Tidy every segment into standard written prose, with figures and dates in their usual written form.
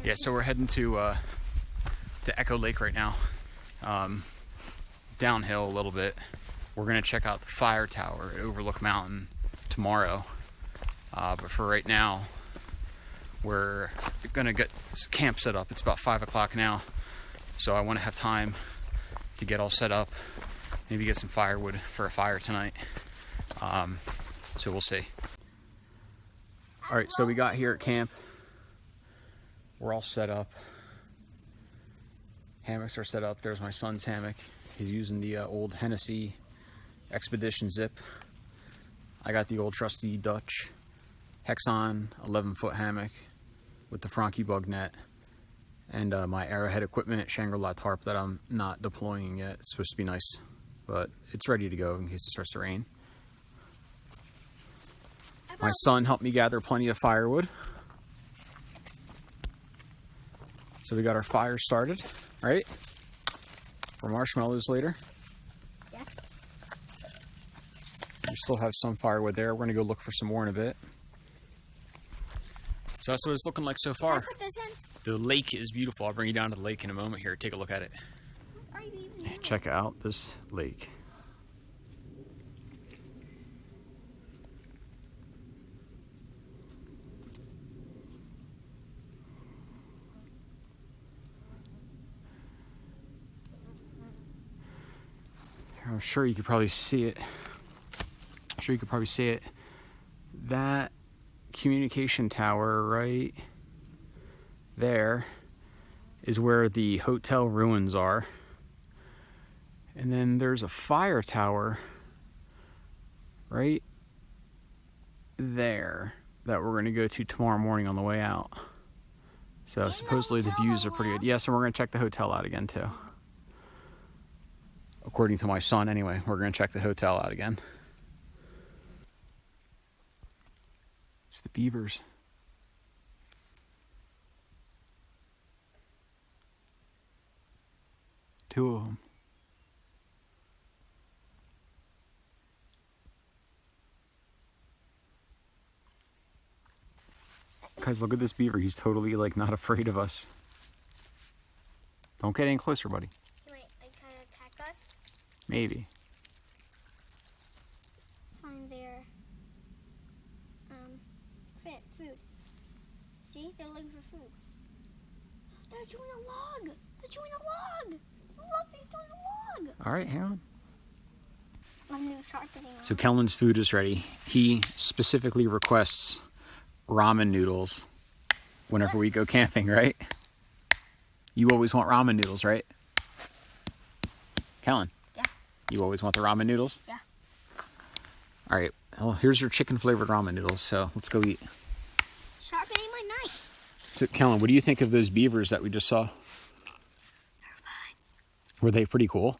Yeah, so we're heading to Echo Lake right now. Downhill a little bit. We're gonna check out the fire tower at Overlook Mountain tomorrow. But for right now, we're gonna get camp set up. It's about 5 o'clock now, so I want to have time to get all set up. Maybe get some firewood for a fire tonight. So we'll see. All right, so we got here at camp. We're all set up. Hammocks are set up. There's my son's hammock. He's using the old Hennessy Expedition Zip. I got the old trusty Dutch Hexon 11-foot hammock with the Frankie bug net, and my Arrowhead equipment Shangri-La tarp that I'm not deploying yet. It's supposed to be nice, but it's ready to go in case it starts to rain. My son helped me gather plenty of firewood. So we got our fire started, right? For marshmallows later. Yes. We still have some firewood there. We're gonna go look for some more in a bit. So that's what it's looking like so far. The lake is beautiful. I'll bring you down to the lake in a moment here. Take a look at it. Check out this lake. I'm sure you could probably see it. That communication tower right there is where the hotel ruins are. And then there's a fire tower right there that we're going to go to tomorrow morning on the way out. So supposedly the views are pretty good. Yes, and we're going to check the hotel out again too. According to my son, anyway, we're going to check the hotel out again. It's the Beavers. Two of them. Guys, look at this beaver. He's totally, like, not afraid of us. Don't get any closer, buddy. Maybe. Find their food. See, they're looking for food. They're chewing a log. Look, they're chewing a log. All right, hang on. I'm new sharpening. So Kellen's food is ready. He specifically requests ramen noodles whenever we go camping, right? You always want ramen noodles, right? Kellen? You always want the ramen noodles? Yeah. All right. Well, here's your chicken flavored ramen noodles. So let's go eat. Sharpening my knife. So, Kellen, what do you think of those beavers that we just saw? They're fine. Were they pretty cool?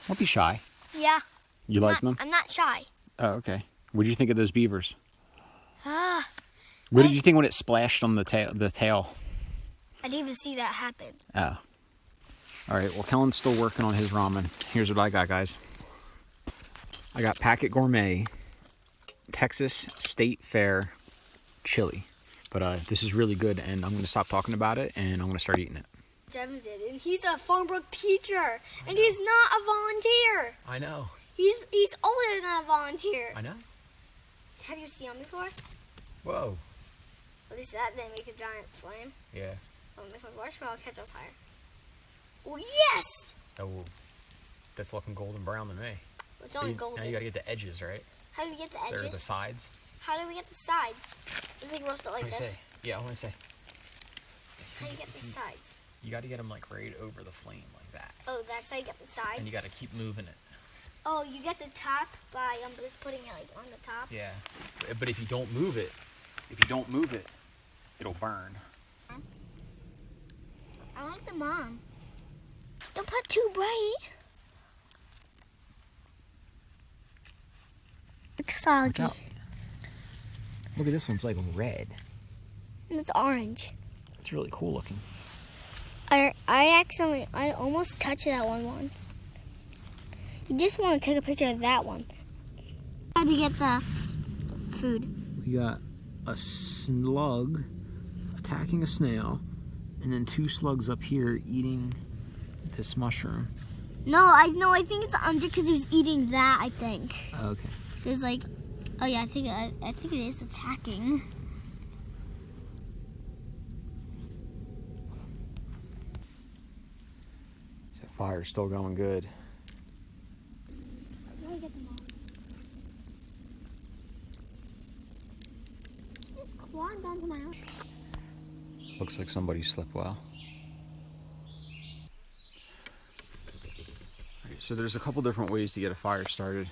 Don't be shy. Yeah. You like them? I'm not shy. Oh, okay. What did you think of those beavers? Ah. What did you think when it splashed on the tail? I didn't even see that happen. Oh. All right, well, Kellen's still working on his ramen. Here's what I got, guys. I got Packet Gourmet, Texas State Fair chili. But this is really good, and I'm going to stop talking about it, and I'm going to start eating it. Devin did, and he's a Farmbrook teacher, and he's not a volunteer. I know. He's older than a volunteer. I know. Have you seen him before? Whoa. At least that didn't make a giant flame. Yeah. Oh, make my marshmallow catch on fire. Oh, yes! Oh, that's looking golden brown to me. It's only golden. Now you gotta get the edges, right? How do we get the edges? They're the sides. How do we get the sides? Just like roast it like this. Yeah, I want to say. How do you get the sides? You gotta get them like right over the flame like that. Oh, that's how you get the sides? And you gotta keep moving it. Oh, you get the top by just putting it like on the top? Yeah. But if you don't move it, it'll burn. I like the mom. Don't put too bright. It's soggy. Look at this one's like red. And it's orange. It's really cool looking. I almost touched that one once. You just want to take a picture of that one. How do you get the food? We got a slug attacking a snail, and then 2 slugs up here eating this mushroom. No, I think it's under because he was eating that. I think. Okay. So it's like, oh yeah, I think it is attacking. The fire's still going good. Let me get them all. Just climb down to my house. Looks like somebody slept well. Alright, so there's a couple different ways to get a fire started.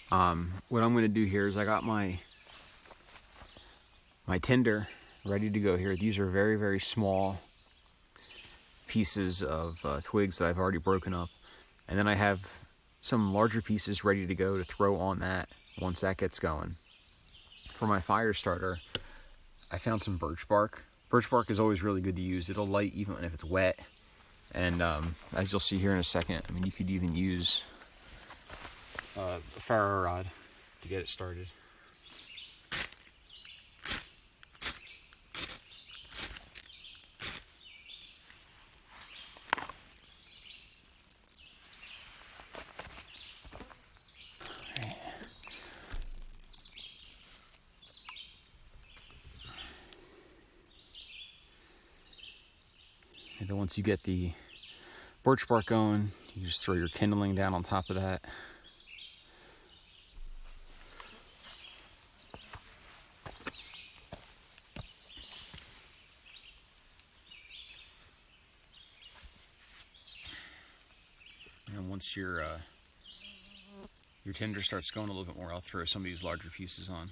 What I'm going to do here is I got my tinder ready to go here. These are very, very small pieces of twigs that I've already broken up. And then I have some larger pieces ready to go to throw on that once that gets going. For my fire starter, I found some birch bark. Birch bark is always really good to use. It'll light even if it's wet. And as you'll see here in a second, I mean, you could even use a ferro rod to get it started. And then once you get the birch bark going, you just throw your kindling down on top of that. And once your tinder starts going a little bit more, I'll throw some of these larger pieces on.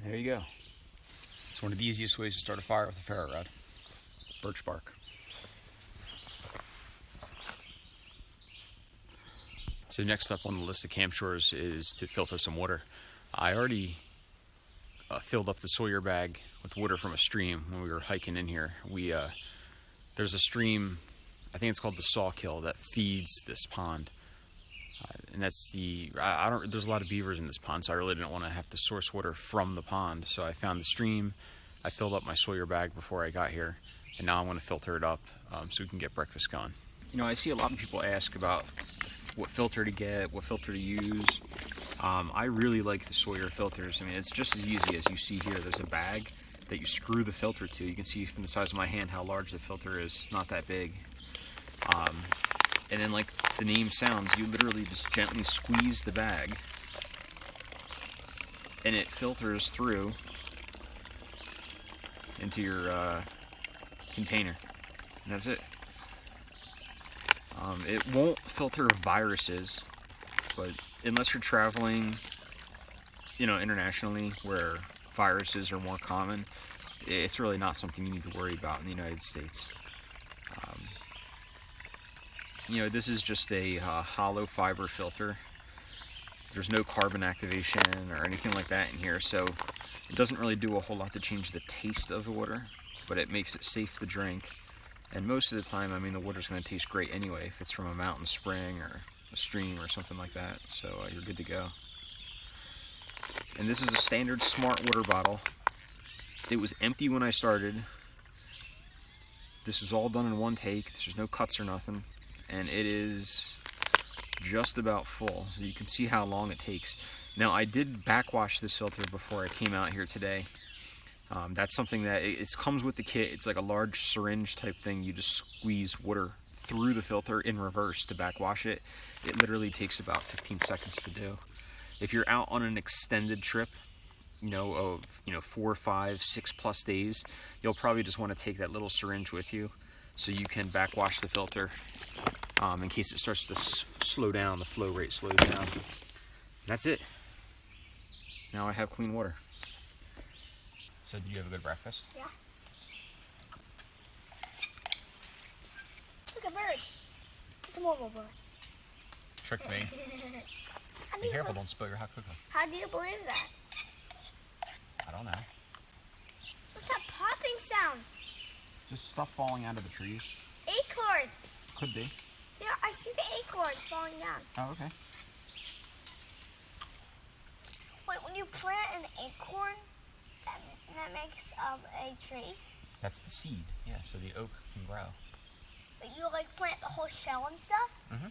There you go. It's one of the easiest ways to start a fire with a ferro rod. Birch bark. So next up on the list of camp chores is to filter some water. I already filled up the Sawyer bag with water from a stream when we were hiking in here. There's a stream, I think it's called the Sawkill, that feeds this pond. And that's there's a lot of beavers in this pond, so I really didn't want to have to source water from the pond. So I found the stream, I filled up my Sawyer bag before I got here, and now I want to filter it up so we can get breakfast going. You know, I see a lot of people ask about what filter to get, what filter to use. I really like the Sawyer filters. I mean, it's just as easy as you see here. There's a bag that you screw the filter to. You can see from the size of my hand how large the filter is. It's not that big. And then, like the name sounds, you literally just gently squeeze the bag and it filters through into your container, and that's it. It won't filter viruses, but unless you're traveling, you know, internationally where viruses are more common, it's really not something you need to worry about in the United States. You know, this is just a hollow fiber filter. There's no carbon activation or anything like that in here, so it doesn't really do a whole lot to change the taste of the water, but it makes it safe to drink. And most of the time, I mean, the water's going to taste great anyway if it's from a mountain spring or a stream or something like that, so you're good to go. And this is a standard smart water bottle. It was empty when I started. This was all done in one take. There's no cuts or nothing. and it is just about full. So you can see how long it takes. Now, I did backwash this filter before I came out here today. That's something that it comes with the kit. It's like a large syringe type thing. You just squeeze water through the filter in reverse to backwash it. It literally takes about 15 seconds to do. If you're out on an extended trip, of 4, 5, 6+ days, you'll probably just want to take that little syringe with you so you can backwash the filter in case it starts to slow down, the flow rate slows down. And that's it. Now I have clean water. So did you have a good breakfast? Yeah. Look, a bird. It's a mobile bird. Tricked me. Be careful, don't spill your hot cocoa. How do you believe that? I don't know. What's that popping sound? Just stuff falling out of the trees. Acorns. Could be. Yeah, I see the acorns falling down. Oh, okay. Wait, when you plant an acorn, that makes a tree? That's the seed. Yeah, so the oak can grow. But you like plant the whole shell and stuff? Mm-hmm.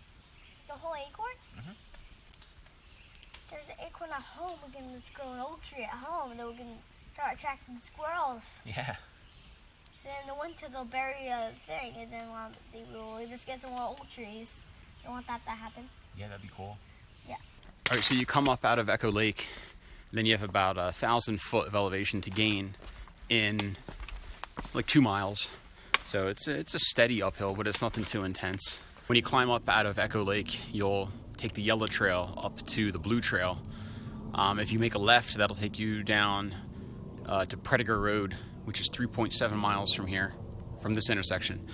The whole acorn? Mm-hmm. There's an acorn at home. We can just grow an oak tree at home, and then we can start attracting squirrels. Yeah. Then in the winter they'll bury a thing, and then we'll just get some more oak trees. You want that to happen? Yeah, that'd be cool. Yeah. All right, so you come up out of Echo Lake, then you have about 1,000 foot of elevation to gain in like 2 miles. So it's a steady uphill, but it's nothing too intense. When you climb up out of Echo Lake, you'll take the yellow trail up to the blue trail. If you make a left, that'll take you down to Prediger Road, which is 3.7 miles from here, from this intersection.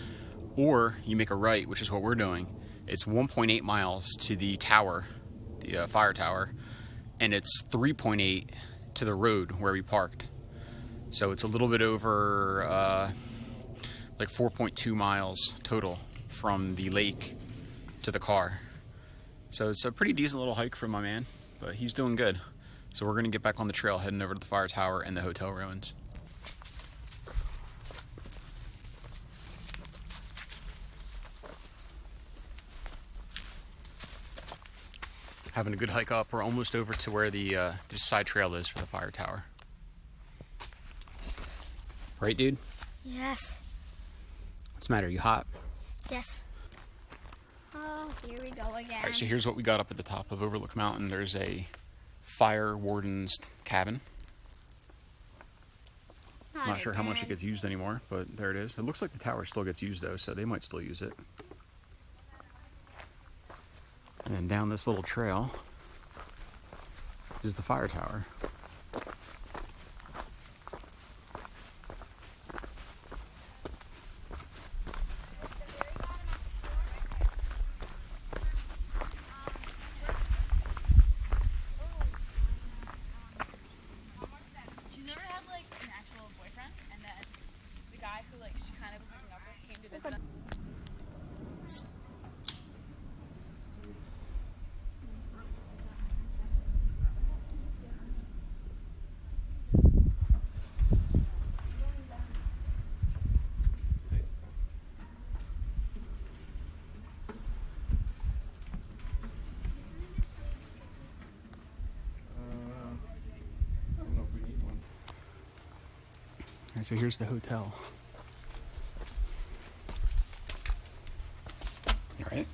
Or you make a right, which is what we're doing. It's 1.8 miles to the tower, the fire tower, and it's 3.8 to the road where we parked. So it's a little bit over like 4.2 miles total from the lake to the car. So it's a pretty decent little hike for my man, but he's doing good. So we're gonna get back on the trail, heading over to the fire tower and the hotel ruins. Having a good hike up. We're almost over to where the side trail is for the fire tower. Right, dude? Yes. What's the matter? You hot? Yes. Oh, here we go again. All right, so here's what we got up at the top of Overlook Mountain. There's a fire warden's cabin. I'm not sure how much it gets used anymore, but there it is. It looks like the tower still gets used though, so they might still use it. And then down this little trail is the fire tower. She's never had like an actual boyfriend, and then the guy who like she kind of was hooking up with came to visit. All right, so here's the hotel. You all right?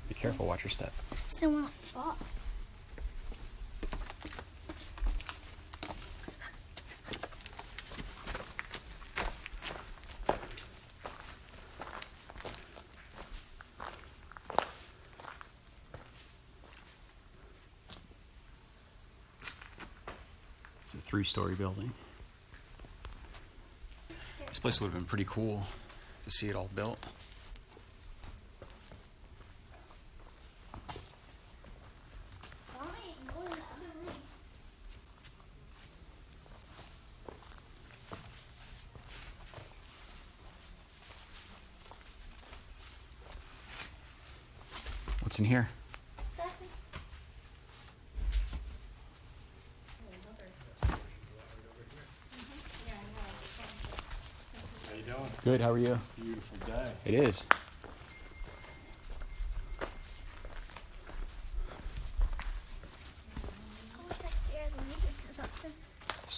Be careful, watch your step. Still want to fall. It's a 3-story building. This place would have been pretty cool to see it all built. What's in here? How you doing? Good, how are you? Beautiful day. It is.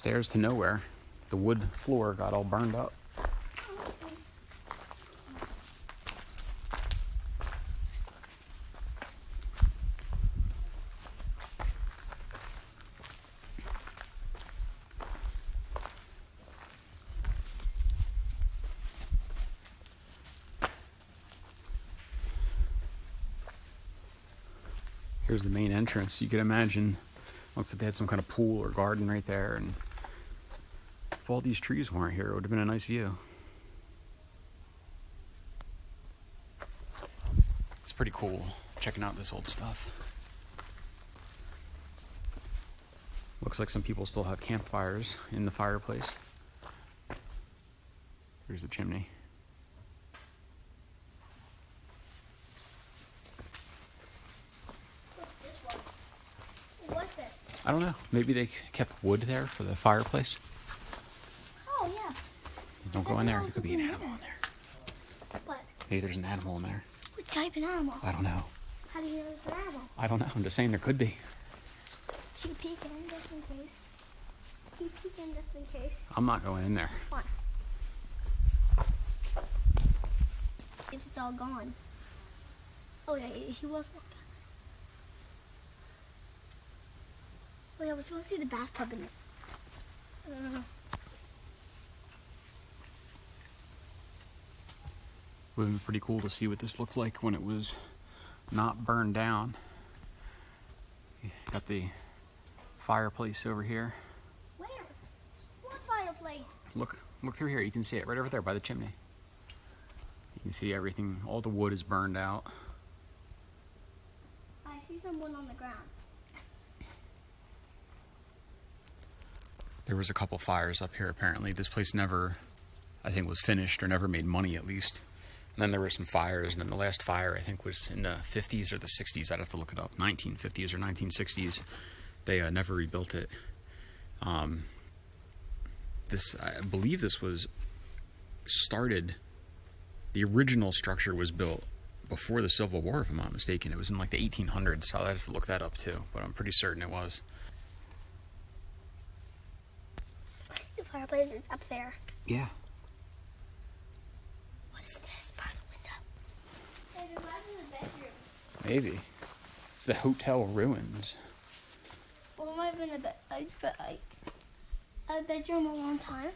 stairs to nowhere. The wood floor got all burned up. Here's the main entrance. You could imagine, looks like they had some kind of pool or garden right there, and if all these trees weren't here, it would have been a nice view. It's pretty cool checking out this old stuff. Looks like some people still have campfires in the fireplace. Here's the chimney. I don't know. Maybe they kept wood there for the fireplace. Oh, yeah. Don't go in there. There could be an animal in there. What? Maybe there's an animal in there. What type of animal? I don't know. How do you know it's an animal? I don't know. I'm just saying there could be. Keep peeking just in case. Keep peeking just in case. I'm not going in there. Why? If it's all gone. Oh, yeah, he was walking. Oh, yeah, let's go see the bathtub in it. Would have been pretty cool to see what this looked like when it was not burned down. Got the fireplace over here. Where? What fireplace? Look through here. You can see it right over there by the chimney. You can see everything. All the wood is burned out. I see some wood on the ground. There was a couple fires up here apparently. This place never, I think, was finished or never made money at least. And then there were some fires, and then the last fire I think was in the 50s or the 60s. I'd have to look it up. 1950s or 1960s. They never rebuilt it. I believe this was started. The original structure was built before the Civil War, if I'm not mistaken. It was in like the 1800s. So I'd have to look that up too, but I'm pretty certain it was. The fireplace is up there. Yeah. What is this by the window? Hey, there might be a bedroom. Maybe. It's the Hotel Ruins. Well, it might have been a bedroom a long time.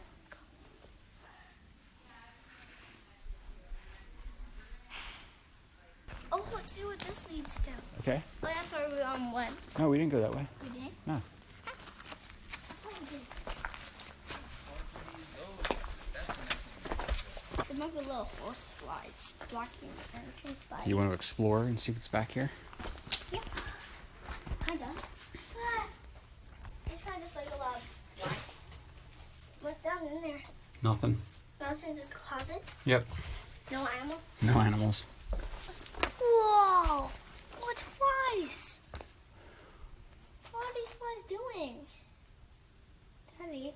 Oh, let's see what this leads to. Okay. Oh, that's where we went. No, we didn't go that way. We did? No. Oh, we did. There might be little horse slides blocking the entrance by. You want to explore and see what's back here? Yep. Kinda. It's kind of just like a lot of slides. What's down in there? Nothing. Nothing, just a closet. Yep. No animal. No animals. Whoa! What flies? What are these flies doing?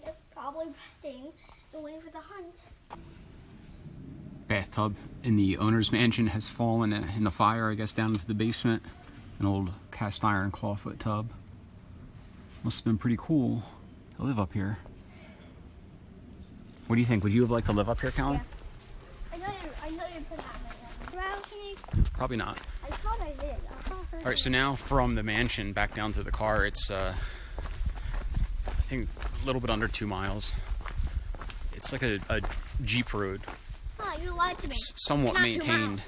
They're probably resting and waiting for the hunt. Bathtub in the owner's mansion has fallen in the fire, I guess, down into the basement. An old cast iron clawfoot tub. Must have been pretty cool to live up here. What do you think? Would you have liked to live up here, Callan? Yeah. I know you put that in there. Rattlesnake? Probably not. I thought I did. All right, so now from the mansion back down to the car, it's I think a little bit under 2 miles. It's like a Jeep road. Ah, you lied to me. It's somewhat It's not 2 maintained. miles.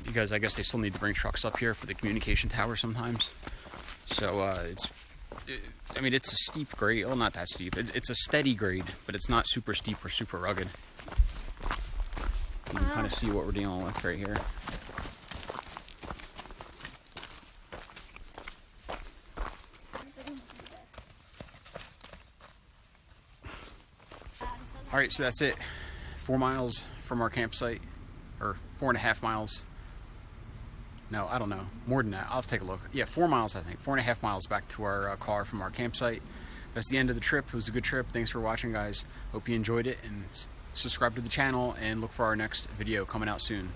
Because I guess they still need to bring trucks up here for the communication tower sometimes. So I mean, it's a steep grade. Well, not that steep. It's a steady grade, but it's not super steep or super rugged. You can kind of see what we're dealing with right here. All right, so that's it. 4 miles from our campsite, or 4.5 miles. No, I don't know. More than that. I'll have to take a look. Yeah, 4 miles, I think. 4.5 miles back to our car from our campsite. That's the end of the trip. It was a good trip. Thanks for watching, guys. Hope you enjoyed it, and subscribe to the channel and look for our next video coming out soon.